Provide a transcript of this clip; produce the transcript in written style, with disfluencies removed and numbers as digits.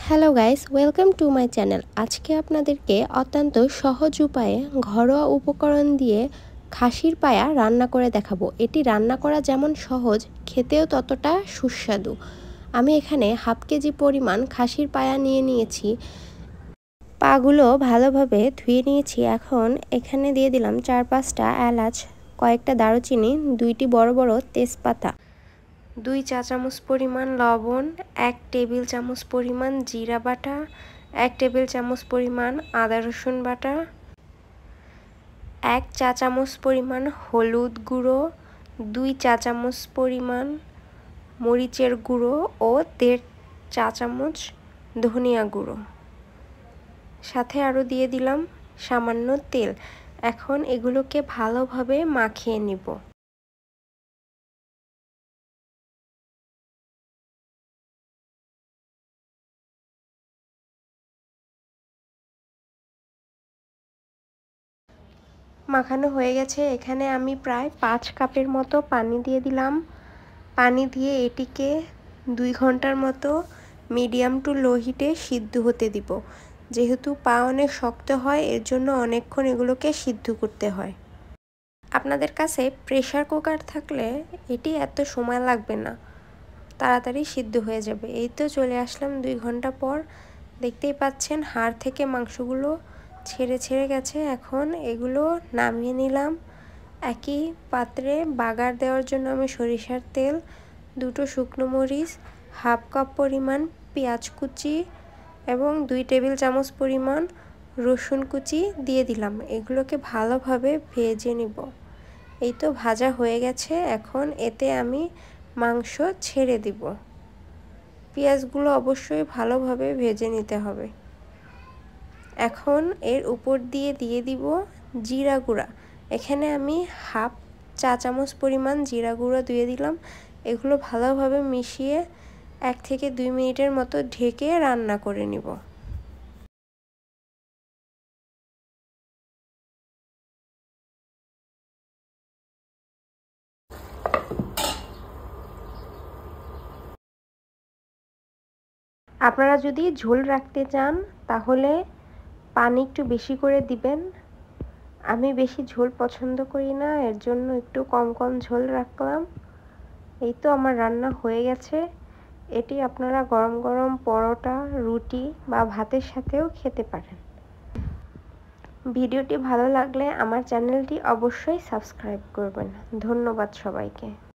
Hello guys, welcome to my channel. আজকে আপনাদেরকে অত্যন্ত সহজ উপায়ে ঘরোয়া উপকরণ দিয়ে খাসির পায়া রান্না করে দেখাবো। এটি রান্না করা যেমন সহজ, খেতেও ততটা সুস্বাদু। আমি এখানে হাফ কেজি পরিমাণ খাসির পায়া নিয়ে নিয়েছি। পাগুলো ভালোভাবে ধুয়ে নিয়েছি। এখন এখানে দিয়ে দিলাম 4-5টা এলাচ, কয়েকটা দারুচিনি, 2টি বড় বড় তেজপাতা, 2 চা চামচ পরিমাণ লবণ, 1 টেবিল চামচ পরিমাণ জিরা বাটা, 1 টেবিল চামচ পরিমাণ আদা রসুন বাটা, 1 চা চামচ পরিমাণ হলুদ গুঁড়ো, 2 চা চামচ পরিমাণ মরিচের গুঁড়ো ও 1.5 চা চামচ ধনিয়া গুঁড়ো, সাথে আরও দিয়ে দিলাম সামান্য তেল। এখন এগুলোকে ভালোভাবে মাখিয়ে নিব। মাখানো হয়ে গেছে। এখানে আমি প্রায় 5 কাপের মতো পানি দিয়ে দিলাম। পানি দিয়ে এটিকে 2 ঘন্টার মতো মিডিয়াম টু লো হিটে সিদ্ধ হতে দিব। যেহেতু পা অনেক শক্ত হয়, এর জন্য অনেকক্ষণ এগুলোকে সিদ্ধ করতে হয়। আপনাদের কাছে প্রেসার কুকার থাকলে এটি এত সময় লাগবে না, তাড়াতাড়ি সিদ্ধ হয়ে যাবে। এই তো চলে আসলাম 2 ঘন্টা পর। দেখতেই পাচ্ছেন হাড় থেকে মাংসগুলো ছেড়ে গেছে। এখন এগুলো নামিয়ে নিলাম। একই পাত্রে বাগার দেওয়ার জন্য আমি সরিষার তেল, 2টো শুকনো মরিচ, হাফ কাপ পরিমাণ পেঁয়াজ কুচি এবং 2 টেবিল চামচ পরিমাণ রসুন কুচি দিয়ে দিলাম। এগুলোকে ভালোভাবে ভেজে নিব। এই তো ভাজা হয়ে গেছে। এখন এতে আমি মাংস ছেড়ে দিব। পেঁয়াজগুলো অবশ্যই ভালোভাবে ভেজে নিতে হবে। এখন এর উপর দিয়ে দিব জিরা গুঁড়া। এখানে আমি হাফ চা চামচ পরিমাণ জিরা গুঁড়ো দিয়ে দিলাম। এগুলো ভালোভাবে মিশিয়ে 1 থেকে 2 মিনিটের মতো ঢেকে রান্না করে নিব। আপনারা যদি ঝোল রাখতে চান তাহলে পানি একটু বেশি করে দিবেন। আমি বেশি ঝোল পছন্দ করি না, এর জন্য একটু কম ঝোল রাখলাম। এই তো আমার রান্না হয়ে গেছে। এটি আপনারা গরম গরম পরোটা, রুটি বা ভাতের সাথেও খেতে পারেন। ভিডিওটি ভালো লাগলে আমার চ্যানেলটি অবশ্যই সাবস্ক্রাইব করবেন। ধন্যবাদ সবাইকে।